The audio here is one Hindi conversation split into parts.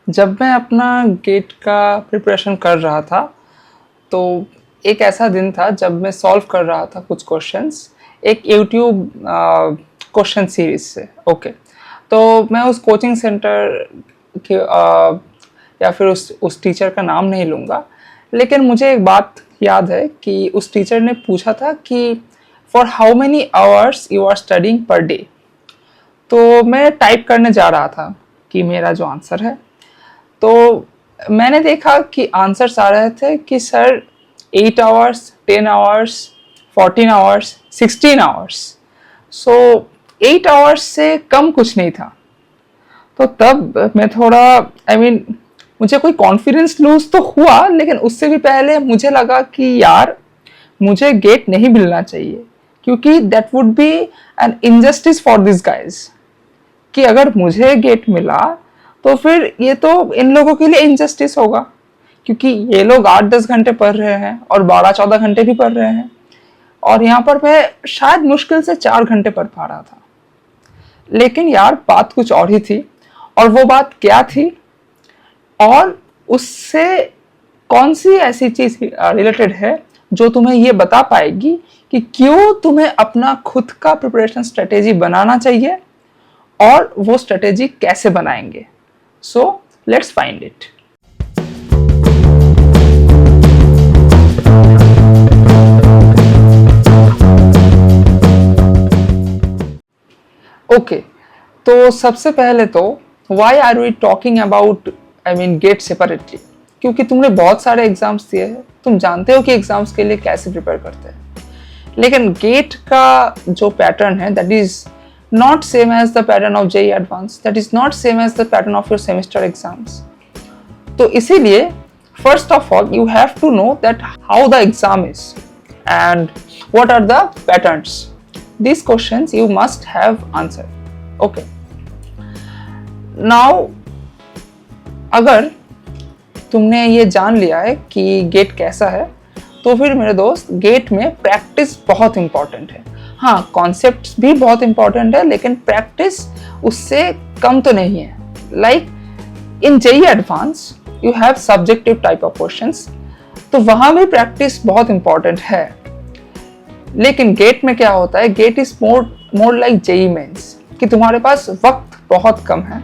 जब मैं अपना गेट का प्रिपरेशन कर रहा था तो एक ऐसा दिन था जब मैं सॉल्व कर रहा था कुछ क्वेश्चंस एक यूट्यूब क्वेश्चन सीरीज से। ओके, तो मैं उस कोचिंग सेंटर के या फिर उस टीचर का नाम नहीं लूँगा, लेकिन मुझे एक बात याद है कि उस टीचर ने पूछा था कि for how many hours you are studying per day. तो मैं टाइप करने जा रहा था कि मेरा जो आंसर है, तो मैंने देखा कि आंसर्स आ रहे थे कि sir 8 hours, 10 hours, 14 hours, 16 hours. So 8 hours से कम कुछ नहीं था। तो तब मैं थोड़ा मुझे कोई कॉन्फिडेंस लूज तो हुआ, लेकिन उससे भी पहले मुझे लगा कि यार मुझे गेट नहीं मिलना चाहिए, क्योंकि that would be an injustice for this guys कि अगर मुझे गेट मिला तो फिर ये तो इन लोगों के लिए इनजस्टिस होगा, क्योंकि ये लोग 8-10 घंटे पढ़ रहे हैं और 12-14 घंटे भी पढ़ रहे हैं, और यहाँ पर मैं शायद मुश्किल से 4 घंटे पढ़ पा रहा था। लेकिन यार बात कुछ और ही थी, और वो बात क्या थी और उससे कौन सी ऐसी चीज रिलेटेड है जो तुम्हें ये बता पाएगी कि क्यों तुम्हें अपना खुद का प्रिपरेशन स्ट्रेटेजी बनाना चाहिए और वो स्ट्रेटेजी कैसे बनाएंगे। So let's find it. Okay, तो सबसे पहले तो why are we talking about GATE separately, क्योंकि तुमने बहुत सारे एग्जाम्स दिए हैं, तुम जानते हो कि एग्जाम्स के लिए कैसे प्रिपेयर करते हैं। लेकिन गेट का जो पैटर्न है that is not same as the pattern of JEE Advanced, that is not same as the pattern of your semester exams. तो इसीलिए first of all you have to know that how the exam is and what are the patterns. These questions you must have answered. Okay. Now अगर तुमने ये जान लिया है कि गेट कैसा है, तो फिर मेरे दोस्त गेट में प्रैक्टिस बहुत इंपॉर्टेंट है। हाँ, कॉन्सेप्ट्स भी बहुत इंपॉर्टेंट है, लेकिन प्रैक्टिस उससे कम तो नहीं है। Like in JEE advance you have subjective type of questions, तो वहां भी प्रैक्टिस बहुत इंपॉर्टेंट है। लेकिन गेट में क्या होता है, GATE is more like JEE mains, कि तुम्हारे पास वक्त बहुत कम है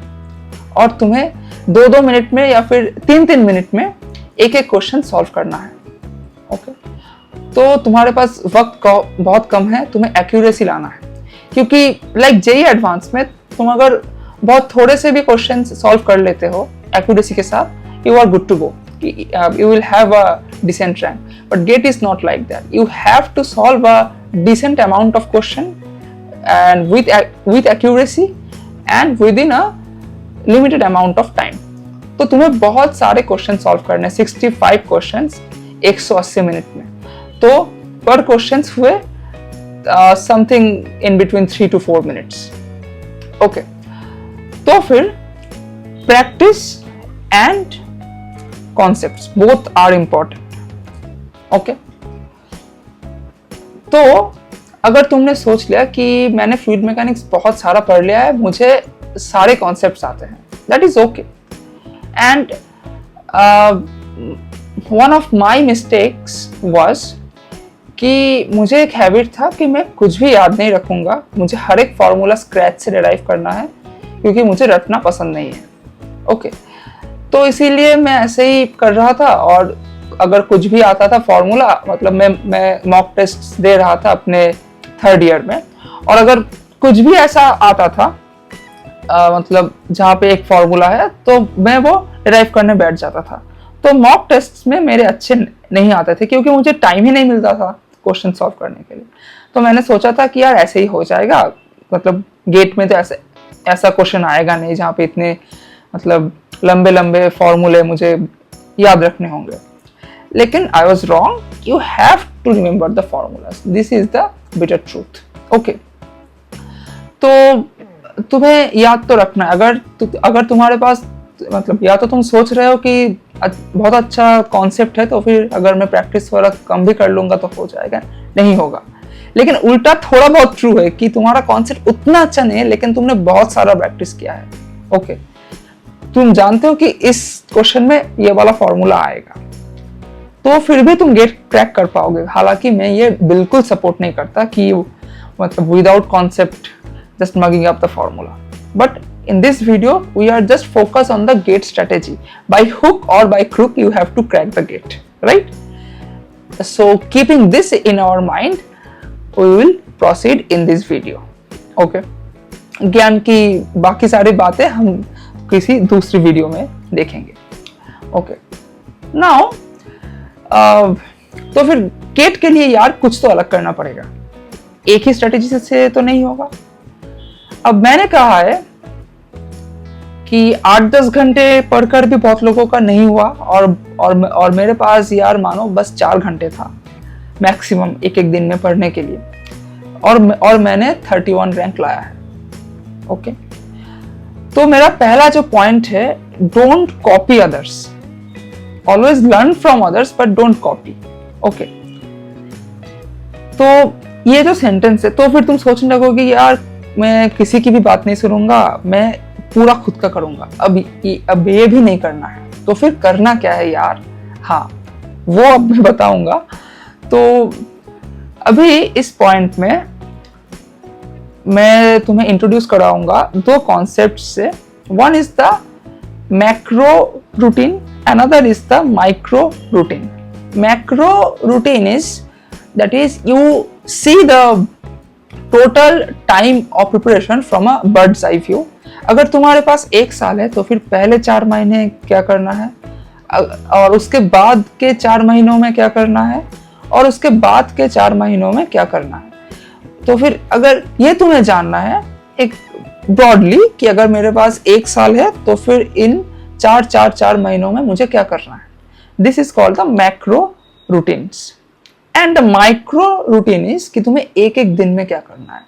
और तुम्हें 2-2 मिनट में या फिर 3-3 मिनट में एक एक क्वेश्चन सॉल्व करना है। ओके, तो तुम्हारे पास वक्त बहुत कम है, तुम्हें एक्यूरेसी लाना है, क्योंकि लाइक जेईई एडवांस में तुम अगर बहुत थोड़े से भी क्वेश्चन सॉल्व कर लेते हो एक्यूरेसी के साथ, you are good to go, you will have a decent rank. But GATE is not like that. You have to solve a decent amount of question and with accuracy and within a limited amount of time. तो तुम्हें बहुत सारे क्वेश्चन सॉल्व करने, 65 क्वेश्चंस 180 मिनट में, तो पर क्वेश्चंस हुए something in between 3 to 4 minutes. Okay, तो फिर practice and concepts both are important. Okay, तो अगर तुमने सोच लिया कि मैंने फ्लूइड मैकेनिक्स बहुत सारा पढ़ लिया है, मुझे सारे कॉन्सेप्ट्स आते हैं, that is okay. And one of my mistakes was कि मुझे एक हैबिट था कि मैं कुछ भी याद नहीं रखूंगा, मुझे हर एक फॉर्मूला स्क्रैच से डिराइव करना है, क्योंकि मुझे रटना पसंद नहीं है। ओके, तो इसीलिए मैं ऐसे ही कर रहा था, और अगर कुछ भी आता था फॉर्मूला, मतलब मैं मॉक टेस्ट दे रहा था अपने 3rd ईयर में, और अगर कुछ भी ऐसा आता था मतलब जहाँ पे एक फॉर्मूला है, तो मैं वो डिराइव करने बैठ जाता था। तो मॉक टेस्ट में मेरे अच्छे नहीं आते थे, क्योंकि मुझे टाइम ही नहीं मिलता था क्वेश्चन सॉल्व करने के लिए। तो मैंने सोचा था कि यार ऐसे ही हो जाएगा, मतलब गेट में तो ऐसा क्वेश्चन आएगा नहीं जहाँ पे इतने मतलब लंबे लंबे फॉर्मूले मुझे याद रखने होंगे। लेकिन I was wrong, you have to remember the formulas, this is the bitter truth. Okay, तो तुम्हें याद तो रखना है। अगर तुम्हारे पास मतलब या तो तुम सोच रहे हो कि बहुत अच्छा कॉन्सेप्ट है, तो फिर अगर मैं प्रैक्टिस थोड़ा कम भी कर लूंगा तो हो जाएगा, नहीं होगा। लेकिन उल्टा थोड़ा बहुत ट्रू है कि तुम्हारा कॉन्सेप्ट उतना अच्छा नहीं है, लेकिन तुमने बहुत सारा प्रैक्टिस किया है। ओके, तुम जानते हो कि इस क्वेश्चन में ये वाला फॉर्मूला आएगा, तो फिर भी तुम गेट क्रैक कर पाओगे। हालांकि मैं ये बिल्कुल सपोर्ट नहीं करता कि मतलब without concept just mugging up the formula, but in this video we are just focus on the gate strategy. By hook or by crook you have to crack the gate, right? So keeping this in our mind we will proceed in this video. Okay, ज्ञान की बाकी सारी बातें हम किसी दूसरी वीडियो में देखेंगे। Okay, now तो फिर गेट के लिए यार कुछ तो अलग करना पड़ेगा, एक ही स्ट्रेटेजी से तो नहीं होगा। अब मैंने कहा है कि 8-10 घंटे पढ़कर भी बहुत लोगों का नहीं हुआ, और मेरे पास यार मानो बस 4 घंटे था मैक्सिमम एक दिन में पढ़ने के लिए, और मैंने 31 रैंक लाया है। ओके, तो मेरा पहला जो पॉइंट है, don't copy others, always learn from others but don't copy. Okay, तो ये जो सेंटेंस है, तो फिर तुम सोचने लगोगे यार मैं किसी की भी बात नहीं सुनूंगा, मैं पूरा खुद का करूंगा, अब ये भी नहीं करना है, तो फिर करना क्या है यार? हाँ, वो अब मैं बताऊंगा। तो अभी इस पॉइंट में मैं तुम्हें इंट्रोड्यूस कराऊंगा 2 कॉन्सेप्ट से। One is the macro routine, another is the micro routine. Macro routine is that is you see the total time of preparation from a bird's eye view. अगर तुम्हारे पास 1 साल है तो फिर पहले 4 महीने क्या करना है, और उसके बाद के 4 महीनों में क्या करना है, और उसके बाद के 4 महीनों में क्या करना है। तो फिर अगर ये तुम्हें जानना है एक ब्रॉडली कि अगर मेरे पास 1 साल है तो फिर इन 4 महीनों में मुझे क्या करना है, this is called the macro routines. And the micro routine is कि तुम्हें एक दिन में क्या करना है।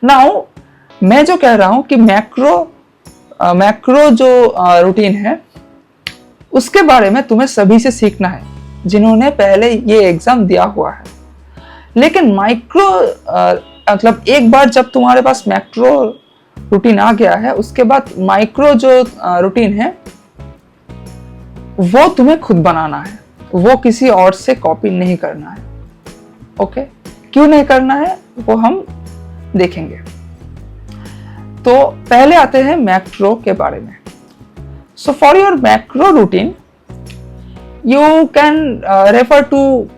नाउ मैं जो कह रहा हूं कि मैक्रो जो रूटीन है उसके बारे में तुम्हें सभी से सीखना है जिन्होंने पहले ये एग्जाम दिया हुआ है। लेकिन माइक्रो मतलब एक बार जब तुम्हारे पास मैक्रो रूटीन आ गया है, उसके बाद माइक्रो जो रूटीन है वो तुम्हें खुद बनाना है, वो किसी और से कॉपी नहीं करना है। ओके, क्यों नहीं करना है वो हम देखेंगे। तो पहले आते हैं मैक्रो के बारे में। So for your macro routine you can refer to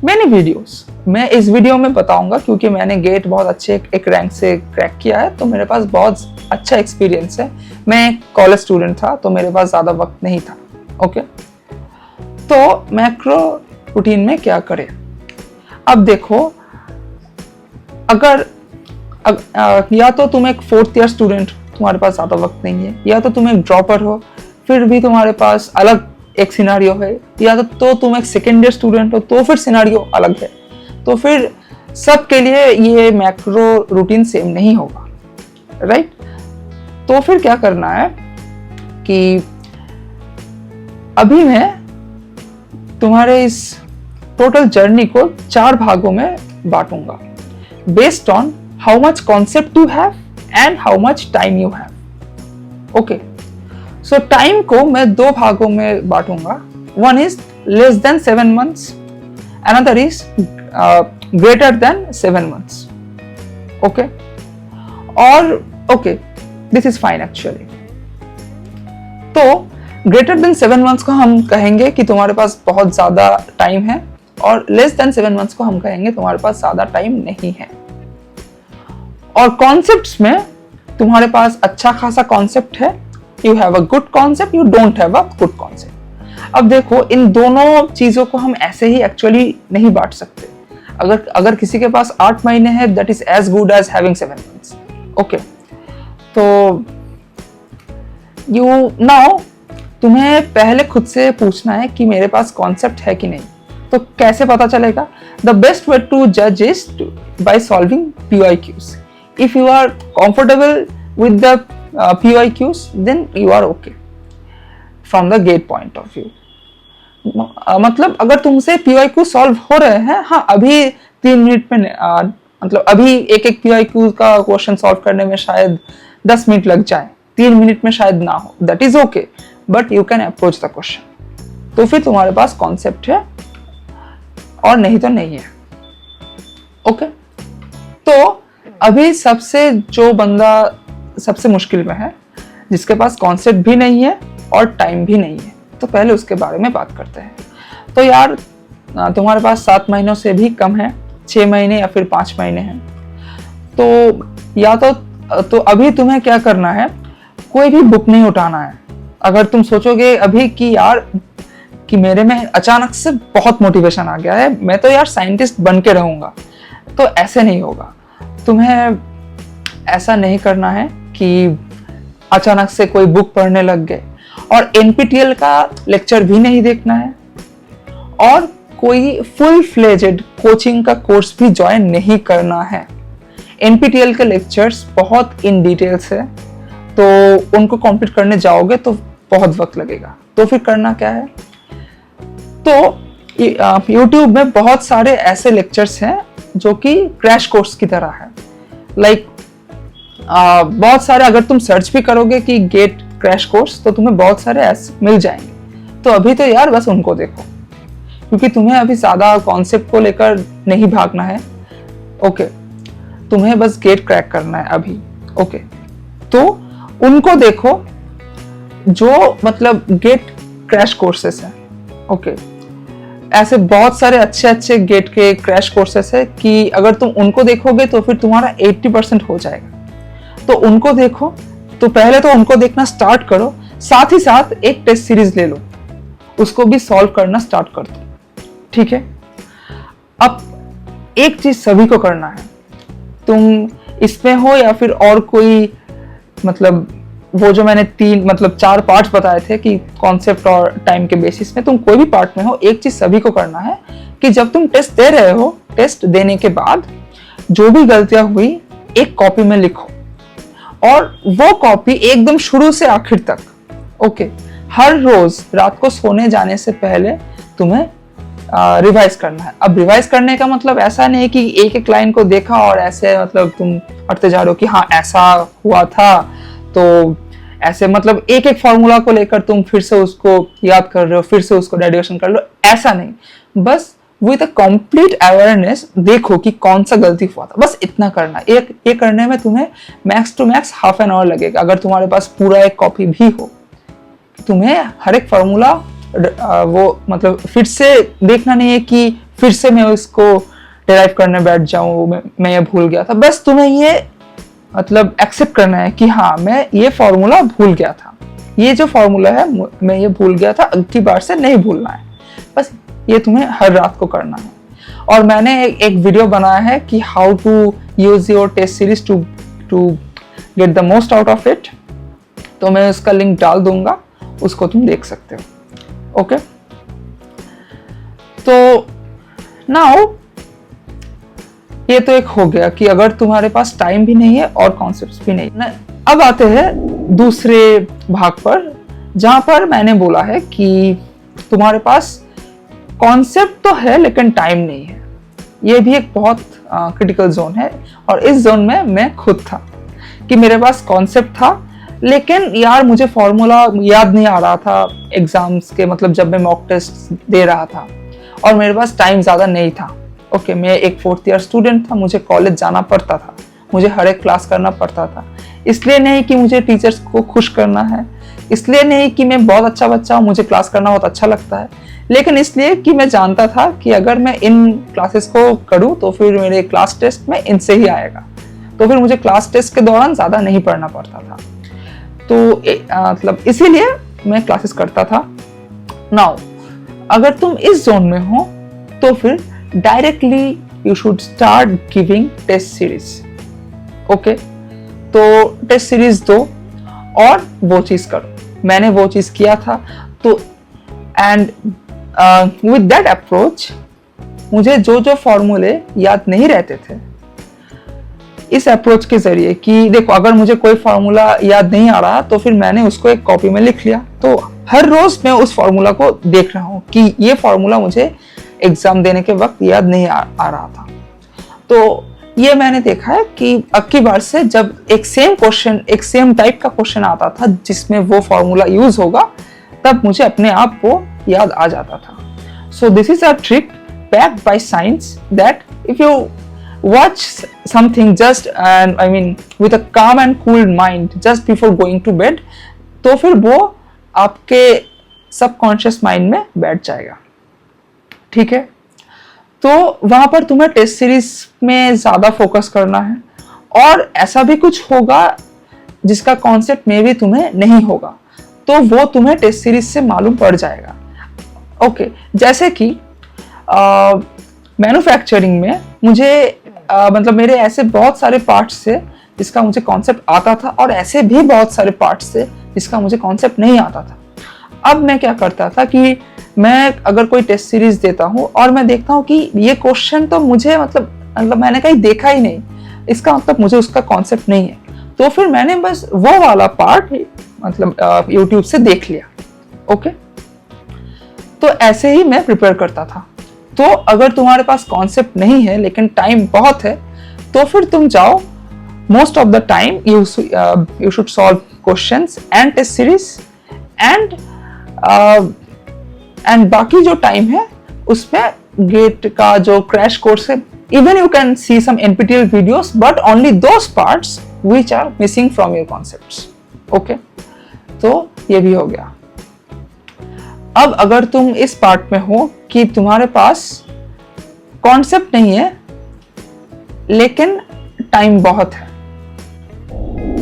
many videos. मैं इस वीडियो में बताऊंगा क्योंकि मैंने गेट बहुत अच्छे एक रैंक से क्रैक किया है, तो मेरे पास बहुत अच्छा एक्सपीरियंस है। मैं कॉलेज स्टूडेंट था तो मेरे पास ज़्यादा वक्त नहीं था। ओके, तो मैक्रो रूटीन में क्या करें। अब देखो, अगर या तो तुम एक 4th ईयर स्टूडेंट, तुम्हारे पास ज़्यादा वक्त नहीं है, या तो तुम एक ड्रॉपर हो फिर भी तुम्हारे पास अलग एक सिनारियो है, या तो तुम एक 2nd ईयर स्टूडेंट हो तो फिर सिनारियो अलग है। तो फिर सबके लिए ये मैक्रो रूटीन सेम नहीं होगा, राइट? तो फिर क्या करना है कि अभी मैं तुम्हारे इस टोटल जर्नी को 4 भागों में बांटूंगा based on how much concept you have and how much time you have. Okay, so time को मैं 2 भागों में बांटूंगा। One is less than 7 months, another is greater than 7 months। Okay, और okay, this is fine actually. तो ग्रेटर देन 7 months को हम कहेंगे कि तुम्हारे पास बहुत ज्यादा टाइम है, और लेस देन 7 months को हम कहेंगे तुम्हारे पास ज्यादा टाइम नहीं है। और कॉन्सेप्ट्स में तुम्हारे पास अच्छा खासा कॉन्सेप्ट है, you have a good concept, you don't have a good concept. अब देखो, इन दोनों चीजों को हम ऐसे ही एक्चुअली नहीं बांट सकते। अगर किसी के पास 8 महीने है, that is as good as having 7 months। Okay, तो यू नाउ तुम्हें पहले खुद से पूछना है कि मेरे पास कॉन्सेप्ट है कि नहीं। तो कैसे पता चलेगा? द बेस्ट वे टू जज is by solving PYQs। If you are comfortable with the PYQs, then you are okay from the gate point of view। मतलब अगर तुमसे PYQ सॉल्व हो रहे हैं, हाँ अभी 3 मिनट में मतलब अभी एक PYQ का क्वेश्चन सॉल्व करने में शायद 10 मिनट लग जाए, 3 मिनट में शायद ना हो, that is okay, but you can approach the question. तो फिर तुम्हारे पास कॉन्सेप्ट है और नहीं तो नहीं है। ओके, तो अभी सबसे जो बंदा सबसे मुश्किल में है, जिसके पास कॉन्सेप्ट भी नहीं है और टाइम भी नहीं है, तो पहले उसके बारे में बात करते हैं। तो यार तुम्हारे पास 7 महीनों से भी कम है, 6 महीने या फिर 5 महीने हैं, तो या तो अभी तुम्हें क्या करना है, कोई भी बुक नहीं उठाना है। अगर तुम सोचोगे अभी कि यार कि मेरे में अचानक से बहुत मोटिवेशन आ गया है, मैं तो यार साइंटिस्ट बन के रहूंगा, तो ऐसे नहीं होगा। तुम्हें ऐसा नहीं करना है कि अचानक से कोई बुक पढ़ने लग गए, और NPTEL का लेक्चर भी नहीं देखना है, और कोई फुल फ्लेजेड कोचिंग का कोर्स भी ज्वाइन नहीं करना है। NPTEL के लेक्चर्स बहुत इन डिटेल्स है, तो उनको कंप्लीट करने जाओगे तो बहुत वक्त लगेगा। तो फिर करना क्या है, तो YouTube में बहुत सारे ऐसे लेक्चर्स हैं जो कि क्रैश कोर्स की तरह है। लाइक बहुत सारे, अगर तुम सर्च भी करोगे कि गेट क्रैश कोर्स, तो तुम्हें बहुत सारे ऐसे मिल जाएंगे। तो अभी तो यार बस उनको देखो, क्योंकि तुम्हें अभी ज्यादा कॉन्सेप्ट को लेकर नहीं भागना है। ओके, तुम्हें बस गेट क्रैक करना है अभी। ओके, तो उनको देखो जो मतलब गेट क्रैश कोर्सेस हैं। ओके, ऐसे बहुत सारे अच्छे अच्छे गेट के क्रैश कोर्सेस है कि अगर तुम उनको देखोगे तो फिर तुम्हारा 80% हो जाएगा। तो उनको देखो, तो पहले तो उनको देखना स्टार्ट करो, साथ ही साथ एक टेस्ट सीरीज ले लो, उसको भी सॉल्व करना स्टार्ट कर दो। ठीक है, अब एक चीज सभी को करना है, तुम इसमें हो या फिर और कोई, मतलब वो जो मैंने 4 पार्ट्स बताए थे कि कॉन्सेप्ट और टाइम के बेसिस में, तुम कोई भी पार्ट में हो, एक चीज सभी को करना है कि जब तुम टेस्ट दे रहे हो, टेस्ट देने के बाद जो भी गलतियां हुई एक कॉपी में लिखो, और वो कॉपी एकदम शुरू से आखिर तक। ओके, हर रोज रात को सोने जाने से पहले तुम्हें रिवाइज करना है। अब रिवाइज करने का मतलब ऐसा नहीं कि एक एक लाइन को देखा और ऐसे मतलब तुम पढ़ते जा रहे हो कि हाँ ऐसा हुआ था, तो ऐसे मतलब एक एक फॉर्मूला को लेकर तुम फिर से उसको याद कर रहे हो, फिर से उसको डेरिवेशन कर लो, ऐसा नहीं। बस विद अ कंप्लीट अवेयरनेस देखो कि कौन सा गलती हुआ था, बस इतना करना। ये करने में तुम्हें max to max half an hour लगेगा। अगर तुम्हारे पास पूरा एक कॉपी भी हो, तुम्हें हर एक फॉर्मूला वो मतलब फिर से देखना नहीं है कि फिर से मैं उसको डेराइव करने बैठ जाऊं, मैं ये भूल गया था। बस तुम्हें ये मतलब एक्सेप्ट करना है कि हाँ मैं ये फॉर्मूला भूल गया था, ये जो फॉर्मूला है मैं ये भूल गया था, अगली बार से नहीं भूलना है। बस ये तुम्हें हर रात को करना है। और मैंने एक वीडियो बनाया है कि how to use your test series to get the most out of it, तो मैं उसका लिंक डाल दूंगा, उसको तुम देख सकते हो। ओके, तो नाउ ये तो एक हो गया कि अगर तुम्हारे पास टाइम भी नहीं है और कॉन्सेप्ट्स भी नहीं है। अब आते हैं दूसरे भाग पर, जहां पर मैंने बोला है कि तुम्हारे पास कॉन्सेप्ट तो है लेकिन टाइम नहीं है। ये भी एक बहुत क्रिटिकल जोन है, और इस जोन में मैं खुद था कि मेरे पास कॉन्सेप्ट था लेकिन यार मुझे फॉर्मूला याद नहीं आ रहा था एग्जाम्स के, मतलब जब मैं मॉक टेस्ट दे रहा था, और मेरे पास टाइम ज़्यादा नहीं था। ओके, मैं एक 4th ईयर स्टूडेंट था, मुझे कॉलेज जाना पड़ता था, मुझे हर एक क्लास करना पड़ता था। इसलिए नहीं कि मुझे टीचर्स को खुश करना है, इसलिए नहीं कि मैं बहुत अच्छा बच्चा हूँ, मुझे क्लास करना बहुत अच्छा लगता है, लेकिन इसलिए कि मैं जानता था कि अगर मैं इन क्लासेस को करूँ तो फिर मेरे क्लास टेस्ट में इनसे ही आएगा, तो फिर मुझे क्लास टेस्ट के दौरान ज़्यादा नहीं पढ़ना पड़ता था। तो मतलब इसीलिए मैं क्लासेस करता था। नाउ अगर तुम इस जोन में हो तो फिर directly you should start giving test series. Okay, तो टेस्ट सीरीज दो और वो चीज करो। मैंने वो चीज किया था, तो एंड विद दैट अप्रोच मुझे जो जो फॉर्मूले याद नहीं रहते थे, इस अप्रोच के जरिए कि देखो अगर मुझे कोई फार्मूला याद नहीं आ रहा तो फिर मैंने उसको एक कॉपी में लिख लिया, तो हर रोज मैं उस फार्मूला को देख रहा हूँ कि ये फार्मूला मुझे एग्जाम देने के वक्त याद नहीं आ रहा था। तो ये मैंने देखा है कि अब की बार से जब एक सेम टाइप का क्वेश्चन आता था जिसमें वो फॉर्मूला यूज होगा, तब मुझे अपने आप को याद आ जाता था. So this is a trick backed by science that if you watch something just and I mean with a calm and cool mind just before going to bed, तो फिर वो आपके सबकॉन्शियस माइंड में बैठ जाएगा. ठीक है, तो वहां पर तुम्हें टेस्ट सीरीज में ज्यादा फोकस करना है, और ऐसा भी कुछ होगा जिसका कॉन्सेप्ट में भी तुम्हें नहीं होगा, तो वो तुम्हें टेस्ट सीरीज से मालूम पड़ जाएगा. ओके, जैसे कि मैन्युफैक्चरिंग में मुझे मतलब मेरे ऐसे बहुत सारे पार्ट्स थे जिसका मुझे कॉन्सेप्ट आता था, और ऐसे भी बहुत सारे पार्ट्स थे जिसका मुझे कॉन्सेप्ट नहीं आता था. अब मैं क्या करता था कि मैं अगर कोई टेस्ट सीरीज देता हूँ और मैं देखता हूँ कि ये क्वेश्चन तो मुझे मतलब मैंने कहीं देखा ही नहीं, इसका मतलब मुझे उसका कॉन्सेप्ट नहीं है, तो फिर मैंने बस वो वाला पार्ट मतलब यूट्यूब से देख लिया. ओके, तो ऐसे ही मैं प्रिपेयर करता था. तो अगर तुम्हारे पास कॉन्सेप्ट नहीं है लेकिन टाइम बहुत है, तो फिर तुम जाओ, most of the time you should solve questions and test series and बाकी जो टाइम है उसमें गेट का जो क्रैश कोर्स है, even you can see some NPTEL videos but only those parts which are missing from your concepts. Okay, तो ये भी हो गया. अब अगर तुम इस पार्ट में हो कि तुम्हारे पास कॉन्सेप्ट नहीं है लेकिन टाइम बहुत है.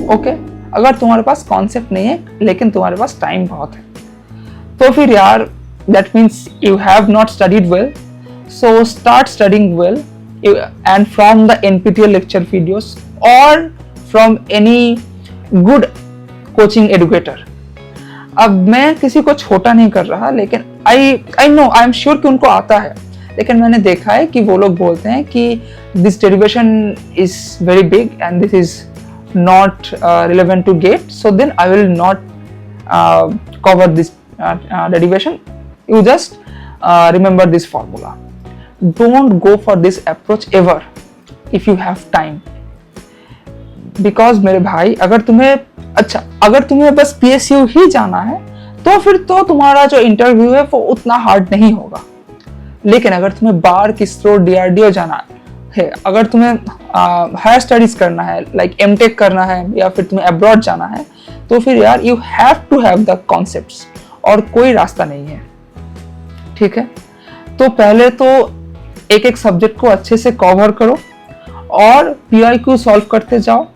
ओके, अगर तुम्हारे पास कॉन्सेप्ट नहीं है लेकिन तुम्हारे पास टाइम बहुत है, तो फिर यार that means you have not studied well. So start studying well, and from the NPTEL lecture videos or from any good coaching educator. अब मैं किसी को छोटा नहीं कर रहा, लेकिन I know, I am sure कि उनको आता है, लेकिन मैंने देखा है कि वो लोग बोलते हैं कि this derivation is very big and this is not relevant to GATE, so then I will not cover this derivation. You just remember this formula. Don't go for this approach ever if you have time. Because मेरे भाई, अगर तुम्हें बस PSU ही जाना है, तो फिर तो तुम्हारा जो इंटरव्यू है वो उतना हार्ड नहीं होगा. लेकिन अगर तुम्हें बार, किसरो, DRDO जाना है, अगर तुम्हें हायर स्टडीज करना है, लाइक MTech करना है, या फिर तुम्हें अब्रॉड जाना है, तो फिर यार you have to have the concepts, और कोई रास्ता नहीं है. ठीक है, तो पहले तो एक सब्जेक्ट को अच्छे से कवर करो और PIQ सॉल्व करते जाओ,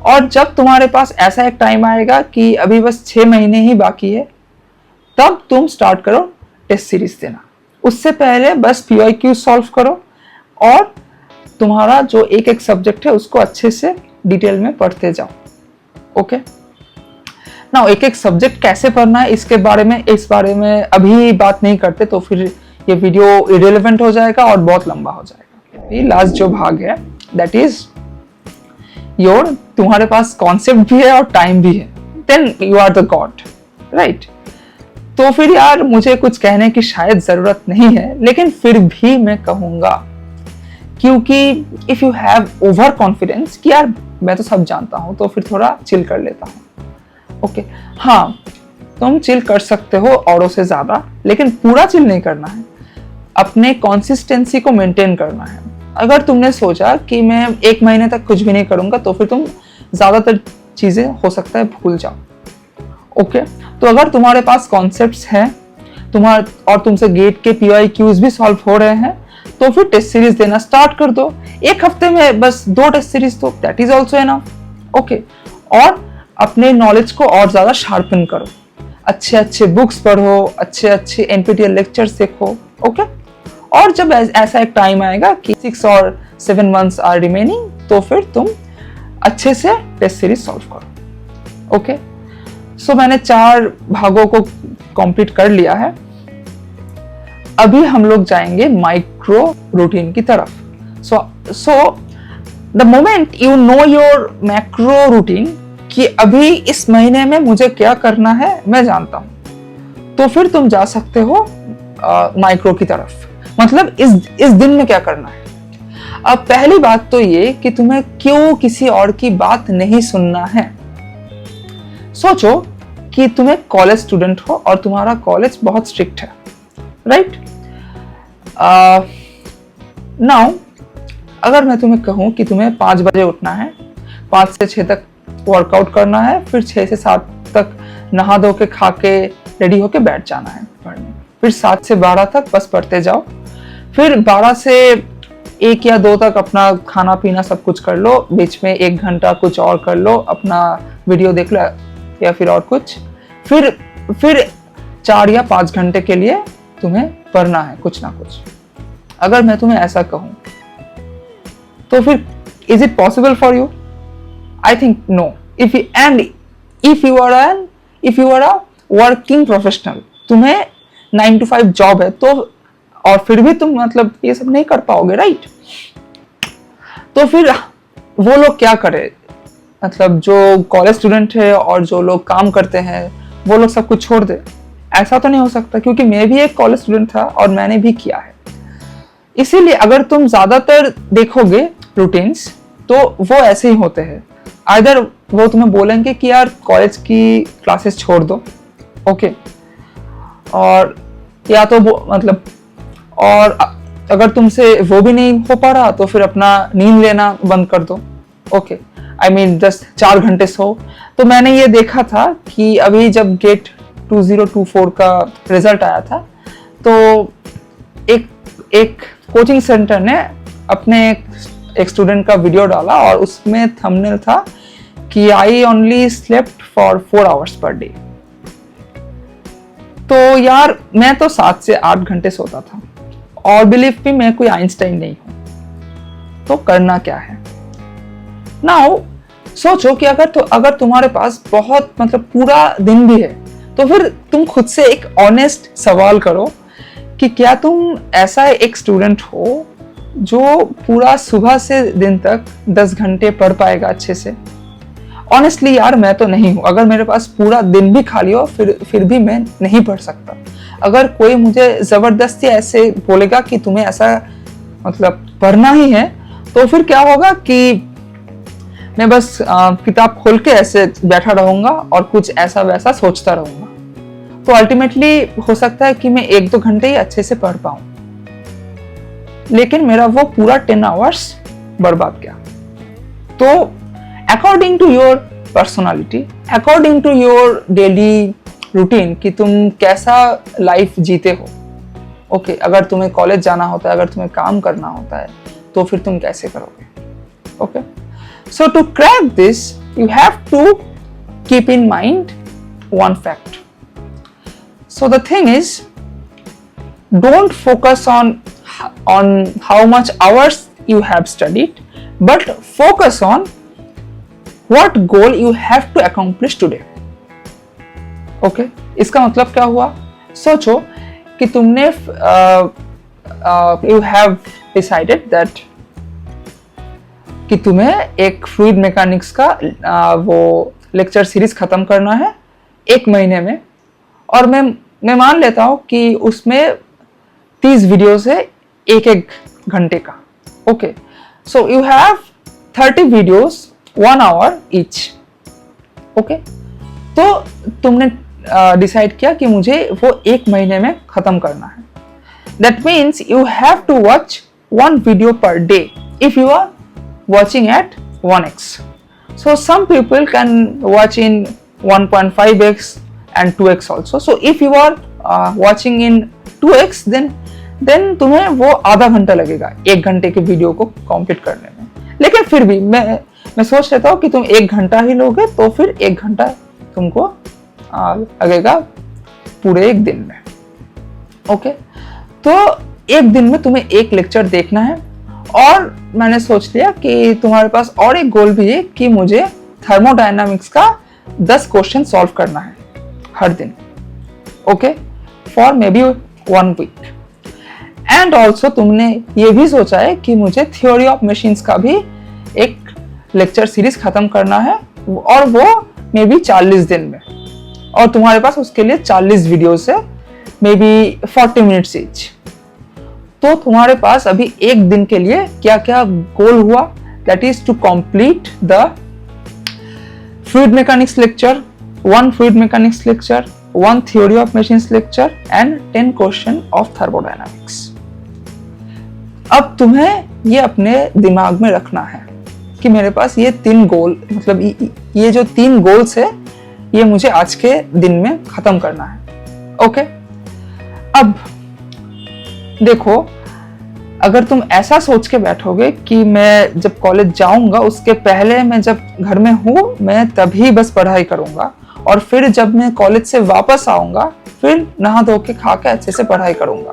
और जब तुम्हारे पास ऐसा एक टाइम आएगा कि अभी बस 6 महीने ही बाकी है, तब तुम स्टार्ट करो टेस्ट सीरीज देना. उससे पहले बस PIQ सॉल्व करो और तुम्हारा जो एक सब्जेक्ट है उसको अच्छे से डिटेल में पढ़ते जाओ. ओके, नाउ एक सब्जेक्ट कैसे पढ़ना है इस बारे में अभी बात नहीं करते, तो फिर ये वीडियो इरेलेवेंट हो जाएगा और बहुत लंबा हो जाएगा. लास्ट जो भाग है दैट इज तुम्हारे पास कॉन्सेप्ट भी है और टाइम भी है, then you are the god, right. तो फिर यार मुझे कुछ कहने की शायद जरूरत नहीं है, लेकिन फिर भी मैं कहूंगा, क्योंकि if you have over confidence कि यार मैं तो सब जानता हूं, तो फिर थोड़ा चिल कर लेता हूं. ओके, हाँ, तुम चिल कर सकते हो औरों से ज्यादा, लेकिन पूरा चिल नहीं करना है. अपने कंसिस्टेंसी को मेंटेन करना है. अगर तुमने सोचा कि मैं 1 महीने तक कुछ भी नहीं करूंगा, तो फिर तुम ज्यादातर चीजें हो सकता है भूल जाओ. ओके, तो अगर तुम्हारे पास कॉन्सेप्ट्स हैं और तुमसे गेट के PIQs भी सॉल्व हो रहे हैं, तो फिर टेस्ट सीरीज देना स्टार्ट कर दो. 1 हफ्ते में बस 2 टेस्ट सीरीज दो, that is also enough. Okay, और अपने नॉलेज को और ज्यादा शार्पन करो. अच्छे बुक्स पढ़ो, अच्छे NPTEL लेक्चर्स देखो. ओके, और जब ऐसा एक टाइम आएगा कि 6 और 7 मंथ्स आर रिमेनिंग, तो फिर तुम अच्छे से टेस्ट सीरीज सॉल्व करो. ओके, सो मैंने 4 भागों को कंप्लीट कर लिया है. अभी हम लोग जाएंगे माइक्रो रूटीन की तरफ. So the moment you know your macro routine कि अभी इस महीने में मुझे क्या करना है मैं जानता हूं, तो फिर तुम जा सकते हो माइक्रो की तरफ. मतलब इस दिन में क्या करना है. अब पहली बात तो ये कि तुम्हें क्यों किसी और की बात नहीं सुनना है। सोचो कि तुम एक कॉलेज स्टूडेंट हो और तुम्हारा कॉलेज बहुत स्ट्रिक्ट है, राइट? नाउ अगर मैं तुम्हें कहूँ कि तुम्हें 5 बजे उठना है, 5 से 6 तक वर्कआउट करना है, फिर 6 से 7 तक नहा धो के खा के रेडी होके बैठ जाना है पढ़ने, फिर 7 से 12 तक बस पढ़ते जाओ, फिर 12 से 1 या 2 तक अपना खाना पीना सब कुछ कर लो, बीच में 1 घंटा कुछ और कर लो, अपना वीडियो देख लो या फिर और कुछ, फिर 4 या 5 घंटे के लिए तुम्हें पढ़ना है कुछ ना कुछ। अगर मैं तुम्हें ऐसा कहूं तो फिर is it possible for you? I think no. If you are a working professional, तुम्हें 9 to 5 जॉब है, तो और फिर भी तुम मतलब ये सब नहीं कर पाओगे, राइट? तो फिर वो लोग क्या करे, मतलब जो कॉलेज स्टूडेंट है और जो लोग काम करते हैं वो लोग सब कुछ छोड़ दे? ऐसा तो नहीं हो सकता, क्योंकि मैं भी एक कॉलेज स्टूडेंट था और मैंने भी किया है। इसीलिए अगर तुम ज्यादातर देखोगे रूटीन्स तो वो ऐसे ही होते हैं। आइदर वो तुम्हें बोलेंगे कि यार कॉलेज की क्लासेस छोड़ दो, ओके, और या तो मतलब, और अगर तुमसे वो भी नहीं हो पा रहा तो फिर अपना नींद लेना बंद कर दो, ओके, आई मीन 4 घंटे सो। तो मैंने ये देखा था कि अभी जब गेट 2024 का रिजल्ट आया था तो एक कोचिंग सेंटर ने अपने एक स्टूडेंट का वीडियो डाला और उसमें थंबनेल था कि I only slept for 4 hours पर डे। तो यार मैं तो 7 से 8 घंटे सोता था, और बिलीव मी मैं कोई आइंस्टाइन नहीं हूं, तो करना क्या है? नाउ सोचो कि अगर तुम्हारे पास बहुत मतलब पूरा दिन भी है, तो फिर तुम खुद से एक ऑनेस्ट सवाल करो कि क्या तुम ऐसा एक स्टूडेंट हो जो पूरा सुबह से दिन तक 10 घंटे पढ़ पाएगा अच्छे से? ऑनेस्टली यार मैं तो नहीं हूँ। अगर मेरे पास पूरा दिन भी खाली हो फिर भी मैं नहीं पढ़ सकता। अगर कोई मुझे जबरदस्ती ऐसे बोलेगा कि तुम्हें ऐसा मतलब पढ़ना ही है, तो फिर क्या होगा कि मैं बस किताब खोल के ऐसे बैठा रहूंगा और कुछ ऐसा वैसा सोचता रहूंगा। तो अल्टीमेटली हो सकता है कि मैं 1-2 घंटे ही अच्छे से पढ़ पाऊं, लेकिन मेरा वो पूरा 10 hours बर्बाद गया। तो according to your personality, according to your daily routine कि तुम कैसा लाइफ जीते हो, ओके, अगर तुम्हें कॉलेज जाना होता है, अगर तुम्हें काम करना होता है, तो फिर तुम कैसे करोगे? Okay, so to crack this you have to keep in mind one fact. So the thing is, don't focus on how much hours you have studied, but focus on what goal you have to accomplish today. Okay, इसका मतलब क्या हुआ? सोचो कि तुमने you have decided that कि तुम्हें एक फ्लूइड मैकेनिक्स का वो लेक्चर सीरीज खत्म करना है 1 महीने में, और मैं मान लेता हूँ कि उसमें 30 वीडियोस है 1-1 घंटे का, okay, so you have 30 videos 1 hour each, okay. तो तुमने डिसाइड किया कि मुझे वो 1 महीने में खत्म करना है। That means you have to watch 1 video per day if you are watching at 1x. So some people can watch in 1.5x and 2x also. So if you are watching in 2x, then तुम्हें वो आधा घंटा लगेगा 1 घंटे के वीडियो को कंप्लीट करने में। लेकिन फिर भी मैं सोच लेता हूँ कि तुम 1 घंटा ही लोगे, तो फिर 1 घंटा तुमको लगेगा पूरे 1 दिन में, ओके। तो 1 दिन में तुम्हें 1 लेक्चर देखना है, और मैंने सोच लिया कि तुम्हारे पास और एक गोल भी है कि मुझे थर्मोडायनामिक्स का 10 क्वेश्चन सॉल्व करना है हर दिन, okay, for maybe 1 week. And also तुमने ये भी सोचा है कि मुझे थ्योरी ऑफ मशीन्स का भी एक लेक्चर सीरीज खत्म करना है, और वो मे बी 40 दिन में, और तुम्हारे पास उसके लिए 40 वीडियोस है, मे बी 40 मिनट्स ईच। तो तुम्हारे पास अभी एक दिन के लिए क्या क्या गोल हुआ, that is to complete the fluid mechanics lecture, 1 fluid mechanics lecture, 1 theory of machines lecture and 10 question of thermodynamics. अब तुम्हें ये अपने दिमाग में रखना है कि मेरे पास ये 3 गोल, मतलब ये जो 3 गोल्स है ये मुझे आज के दिन में खत्म करना है। ओके, अब देखो, अगर तुम ऐसा सोच के बैठोगे कि मैं जब कॉलेज जाऊंगा उसके पहले मैं जब घर में हूँ मैं तभी बस पढ़ाई करूंगा, और फिर जब मैं कॉलेज से वापस आऊंगा फिर नहा धो के खा के अच्छे से पढ़ाई करूंगा,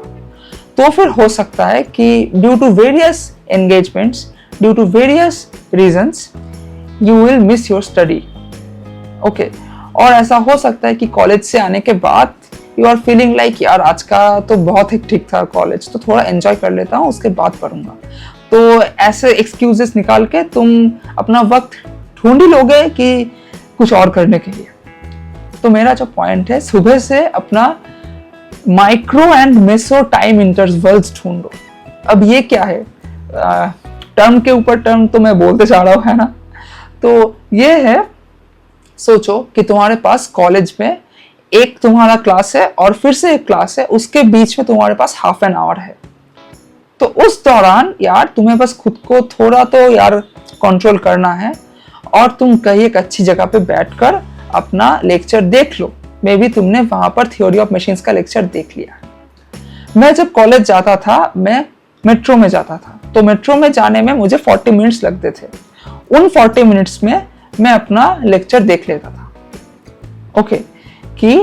तो फिर हो सकता है कि due to various engagements, due to various reasons, you will miss your study. Okay, और ऐसा हो सकता है कि कॉलेज से आने के बाद यू आर फीलिंग लाइक यार आज का तो बहुत ही ठीक था कॉलेज, तो थोड़ा एंजॉय कर लेता हूँ उसके बाद पढ़ूंगा। तो ऐसे एक्सक्यूजेस निकाल के तुम अपना वक्त ढूंढ ही लोगे कि कुछ और करने के लिए। तो मेरा जो पॉइंट है, सुबह से अपना micro and meso time intervals ढूंढो। अब ये क्या है, टर्म के ऊपर टर्म तो मैं बोलते जा रहा हूँ, है ना। तो ये है, सोचो कि तुम्हारे पास कॉलेज में एक तुम्हारा क्लास है और फिर से एक क्लास है, उसके बीच में तुम्हारे पास हाफ एन आवर है। तो उस दौरान यार तुम्हें बस खुद को थोड़ा तो यार कंट्रोल करना है, और तुम कहीं एक अच्छी जगह पे बैठकर अपना लेक्चर देख लो। मे बी तुमने वहां पर थ्योरी ऑफ मशीन्स का लेक्चर देख लिया। मैं जब कॉलेज जाता था मैं मेट्रो में जाता था, तो मेट्रो में जाने में मुझे 40 मिनट्स लगते थे। उन 40 मिनट्स में मैं अपना लेक्चर देख लेता था। ओके, कि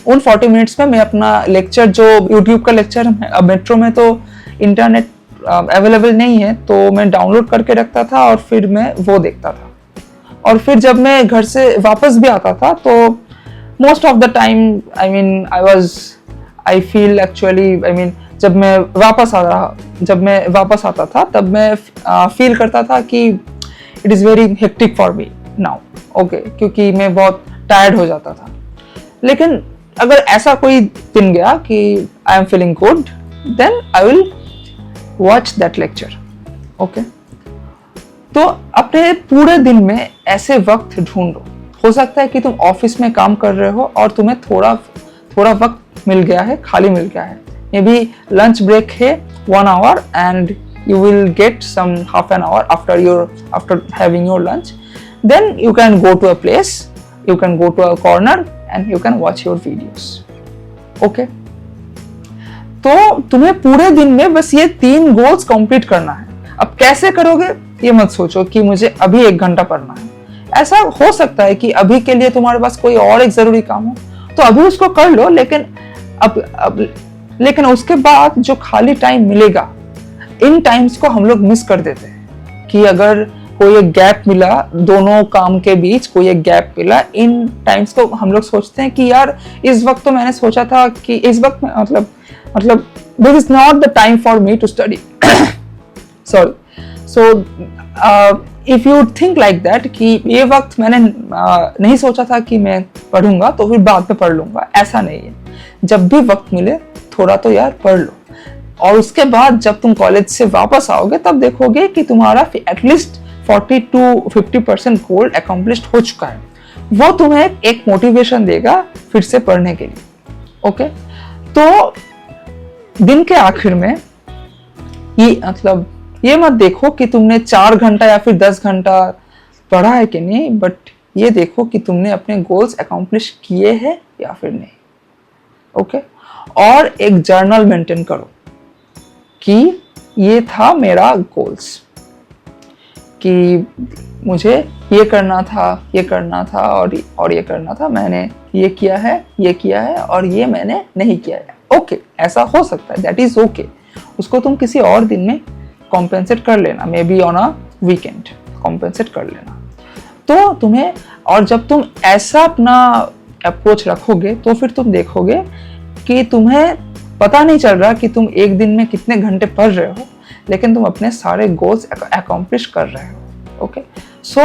उन 40 मिनट्स में मैं अपना लेक्चर, जो यूट्यूब का लेक्चर, अब मेट्रो में तो इंटरनेट अवेलेबल नहीं है, तो मैं डाउनलोड करके रखता था और फिर मैं वो देखता था। और फिर जब मैं घर से वापस भी आता था तो most of the time I feel actually जब मैं वापस आता था तब मैं फील करता था कि it is very hectic for me now. Okay, क्योंकि मैं बहुत टायर्ड हो जाता था। लेकिन अगर ऐसा कोई दिन गया कि I am feeling good, then I will watch that lecture. Okay, तो अपने पूरे दिन में ऐसे वक्त ढूंढो। हो सकता है कि तुम ऑफिस में काम कर रहे हो और तुम्हें थोड़ा वक्त मिल गया है, खाली मिल गया है। मे बी लंच ब्रेक है 1 hour and you will get some half an hour after having your lunch. Then you can go to a place, you can go to a corner and you can watch your videos. Okay? तो तुम्हें पूरे दिन में बस ये 3 गोल्स कंप्लीट करना है। अब कैसे करोगे ये मत सोचो कि मुझे अभी 1 घंटा पढ़ना है। ऐसा हो सकता है कि अभी के लिए तुम्हारे पास कोई और एक जरूरी काम हो, तो अभी उसको कर लो, लेकिन उसके बाद जो खाली टाइम मिलेगा, इन टाइम्स को हम लोग मिस कर देते हैं। कि अगर कोई एक गैप मिला, दोनों काम के बीच कोई एक गैप मिला, इन टाइम्स को हम लोग सोचते हैं कि यार इस वक्त तो मैंने सोचा था कि इस वक्त में मतलब this is not the time for me to study. Sorry, so if you think like that कि ये वक्त मैंने नहीं सोचा था कि मैं पढ़ूंगा, तो फिर बाद में पढ़ लूंगा, ऐसा नहीं है। जब भी वक्त मिले थोड़ा तो यार पढ़ लो, और उसके बाद जब तुम कॉलेज से वापस आओगे तब देखोगे कि तुम्हारा एटलीस्ट 40 to 50% गोल अकम्प्लिश्ड हो चुका है। वो तुम्हें एक मोटिवेशन देगा फिर से पढ़ने के लिए। ओके, तो दिन के आखिर में ये मत देखो कि तुमने 4 घंटा या फिर 10 घंटा पढ़ा है कि नहीं, बट ये देखो कि तुमने अपने गोल्स अकम्प्लिश किए हैं या फिर नहीं। ओके, और एक जर्नल मेंटेन करो कि ये था मेरा गोल्स, कि मुझे ये करना था और ये करना था, मैंने ये किया है और ये मैंने नहीं किया है। ओके, ऐसा हो सकता है, दैट इज ओके। उसको तुम किसी और दिन में कॉम्पेंसेट कर लेना, may be on a weekend compensate कर लेना। तो तुम्हें, और जब तुम ऐसा अपना अप्रोच रखोगे तो फिर तुम देखोगे कि तुम्हें पता नहीं चल रहा कि तुम एक दिन में कितने घंटे पढ़ रहे हो, लेकिन तुम अपने सारे गोल्स अकम्प्लिश कर रहे हो। Okay, so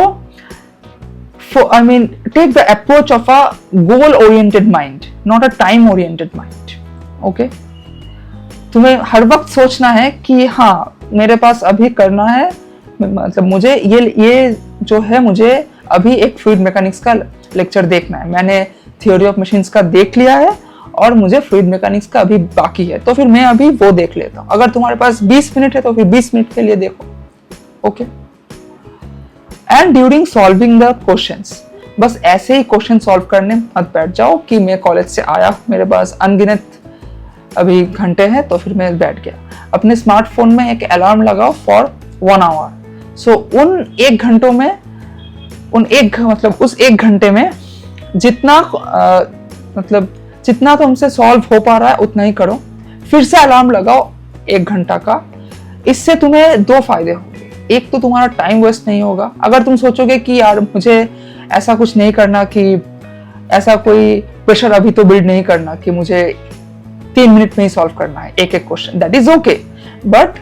take the approach of a goal oriented mind, not a time oriented mind. Okay, तुम्हें हर वक्त सोचना है कि हाँ मेरे पास अभी करना है, मतलब मुझे ये जो है, मुझे अभी एक फ्लूइड मैकेनिक्स का लेक्चर देखना है, मैंने थ्योरी ऑफ मशीन्स का देख लिया है और मुझे फ्लूइड मैकेनिक्स का अभी बाकी है, तो फिर मैं अभी वो देख लेता हूँ। अगर तुम्हारे पास 20 मिनट है तो फिर 20 मिनट के लिए देखो। Okay. And during solving the questions, बस ऐसे ही क्वेश्चन सॉल्व करने मत बैठ जाओ कि मैं कॉलेज से आया, मेरे पास अनगिनत अभी घंटे हैं तो फिर मैं बैठ गया। अपने स्मार्टफोन में एक अलार्म लगाओ फॉर 1 आवर। सो उन 1 घंटों में, उस 1 घंटे में जितना मतलब जितना तुमसे सॉल्व हो पा रहा है उतना ही करो। फिर से अलार्म लगाओ 1 घंटा का। इससे तुम्हें 2 फायदे होंगे। एक तो तुम्हारा टाइम वेस्ट नहीं होगा। अगर तुम सोचोगे कि यार मुझे ऐसा कुछ नहीं करना, कि ऐसा कोई प्रेशर अभी तो बिल्ड नहीं करना कि मुझे 3 मिनट में ही सॉल्व करना है एक question, that is okay. But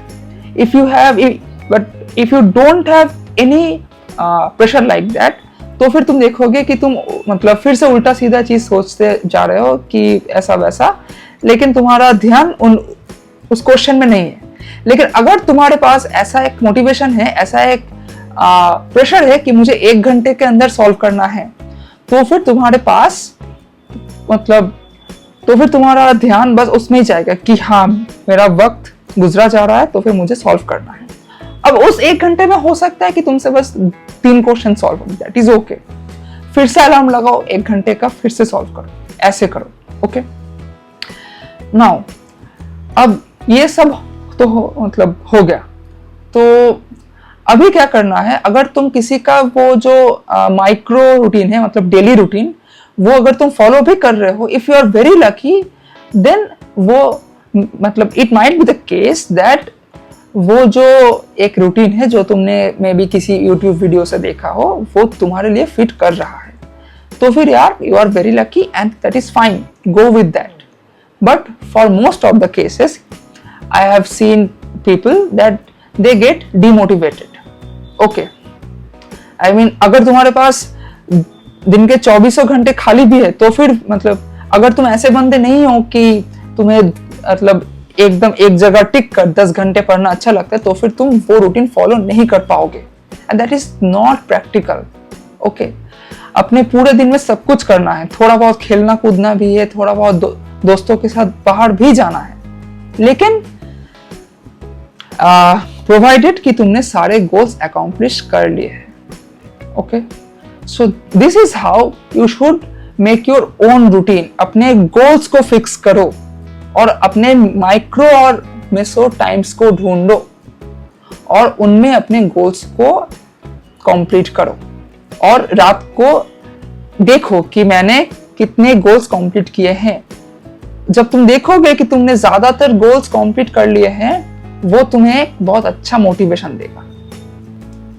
if you don't have any pressure like that, तो फिर तुम देखोगे कि तुम मतलब फिर से उल्टा सीधा चीज सोचते जा रहे हो कि ऐसा वैसा, लेकिन तुम्हारा ध्यान उस क्वेश्चन में नहीं है। लेकिन अगर तुम्हारे पास ऐसा एक मोटिवेशन है, ऐसा एक प्रेशर है कि मुझे 1 घंटे के अंदर सॉल्व करना है, तो फिर तुम्हारे पास तो फिर तुम्हारा ध्यान बस उसमें ही जाएगा कि हाँ मेरा वक्त गुजरा जा रहा है तो फिर मुझे सॉल्व करना है। अब उस 1 घंटे में हो सकता है कि तुमसे बस 3 क्वेश्चन सॉल्व हो, दैट इज ओके। फिर से अलार्म लगाओ 1 घंटे का, फिर से सॉल्व करो, ऐसे करो। ओके। नाउ अब ये सब तो हो गया। तो अभी क्या करना है, अगर तुम किसी का वो जो माइक्रो रूटीन है, मतलब डेली रूटीन, वो अगर तुम फॉलो भी कर रहे हो, if you are very lucky, then वो मतलब it might be the case that वो जो एक रूटीन है जो तुमने मे बी किसी YouTube वीडियो से देखा हो, वो तुम्हारे लिए फिट कर रहा है। तो फिर यार you are very lucky and that is fine, go with that. But for most of the cases I have seen people that they get demotivated. Okay, I mean अगर तुम्हारे पास दिन के 24 घंटे खाली भी है तो फिर मतलब अगर तुम ऐसे बंदे नहीं हो कि तुम्हें मतलब एकदम एक जगह टिक कर 10 घंटे पढ़ना अच्छा लगता है, तो फिर तुम वो रूटीन फॉलो नहीं कर पाओगे and that is not practical. Okay, अपने पूरे दिन में सब कुछ करना है, थोड़ा बहुत खेलना कूदना भी है, थोड़ा बहुत दोस्तों के साथ बाहर भी जाना है, लेकिन प्रोवाइडेड कि तुमने सारे गोल्स अकॉम्प्लिश कर लिए हैं। Okay, so this is how you should make your own routine. अपने गोल्स को फिक्स करो और अपने माइक्रो और मेसो टाइम्स को ढूंढो और उनमें अपने गोल्स को कंप्लीट करो और रात को देखो कि मैंने कितने गोल्स कंप्लीट किए हैं। जब तुम देखोगे कि तुमने ज्यादातर गोल्स कंप्लीट कर लिए हैं, वो तुम्हें एक बहुत अच्छा मोटिवेशन देगा।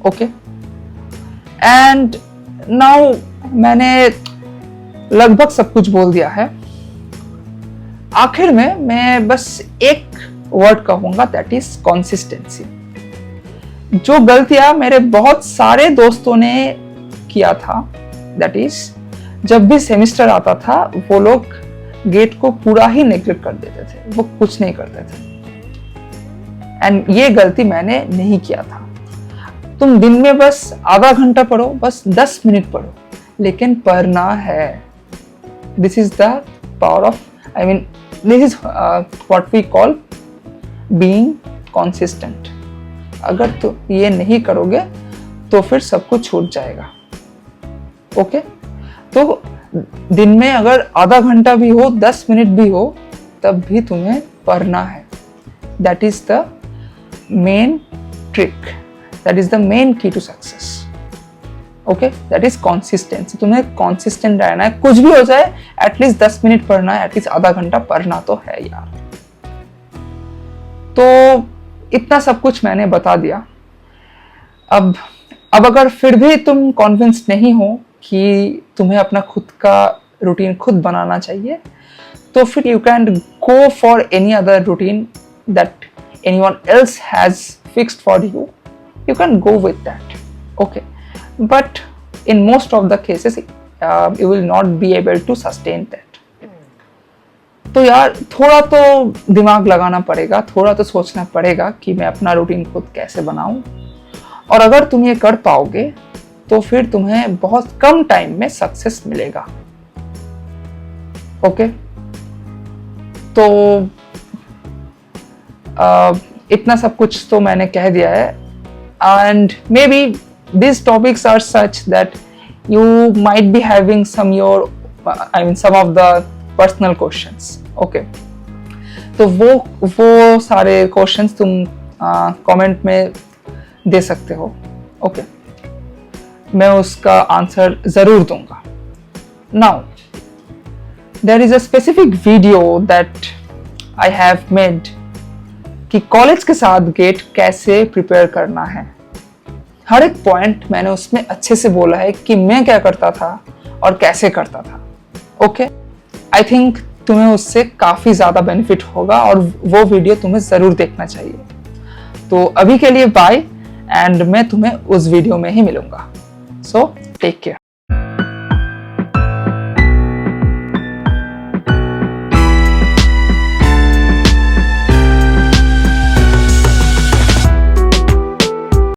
ओके, एंड नाउ मैंने लगभग सब कुछ बोल दिया है। आखिर में मैं बस एक वर्ड कहूंगा, दैट इज कंसिस्टेंसी। जो गलतियां मेरे बहुत सारे दोस्तों ने किया था, दैट इज जब भी सेमेस्टर आता था वो लोग गेट को पूरा ही नेग्लेक्ट कर देते थे, वो कुछ नहीं करते थे। एंड ये गलती मैंने नहीं किया था। तुम दिन में बस आधा घंटा पढ़ो, बस 10 मिनट पढ़ो, लेकिन पढ़ना है। This is the power of, I mean, this is what we call being consistent. अगर तुम ये नहीं करोगे तो फिर सब कुछ छूट जाएगा। ओके, तो दिन में अगर आधा घंटा भी हो, 10 मिनट भी हो, तब भी तुम्हें पढ़ना है। That is the main trick. That is the main key to success. Okay, that is consistency. तुम्हें कॉन्सिस्टेंट रहना है, कुछ भी हो जाए, एटलीस्ट 10 मिनट पढ़ना है, एटलीस्ट आधा घंटा पढ़ना तो है यार। तो इतना सब कुछ मैंने बता दिया। अब अगर फिर भी तुम कॉन्विंस्ड नहीं हो कि तुम्हें अपना खुद का रूटीन खुद बनाना चाहिए, तो फिर you can go for any other routine that anyone else has fixed for you. You can go with that. Okay, but in most of the cases you will not be able to sustain that. तो यार थोड़ा तो दिमाग लगाना पड़ेगा, थोड़ा तो सोचना पड़ेगा कि मैं अपना रूटीन खुद कैसे बनाऊं। और अगर तुम ये कर पाओगे तो फिर तुम्हें बहुत कम टाइम में सक्सेस मिलेगा। ओके, तो इतना सब कुछ तो मैंने कह दिया है। And may be these topics are such that you might be having some of the personal questions. Okay, तो वो सारे क्वेश्चंस तुम कमेंट में दे सकते हो। ओके, मैं उसका आंसर जरूर दूंगा। Now there is a specific video that I have made कि कॉलेज के साथ गेट कैसे प्रिपेयर करना है। हर एक पॉइंट मैंने उसमें अच्छे से बोला है कि मैं क्या करता था और कैसे करता था। ओके, आई थिंक तुम्हें उससे काफ़ी ज़्यादा बेनिफिट होगा और वो वीडियो तुम्हें ज़रूर देखना चाहिए। तो अभी के लिए बाय, एंड मैं तुम्हें उस वीडियो में ही मिलूंगा। So take care.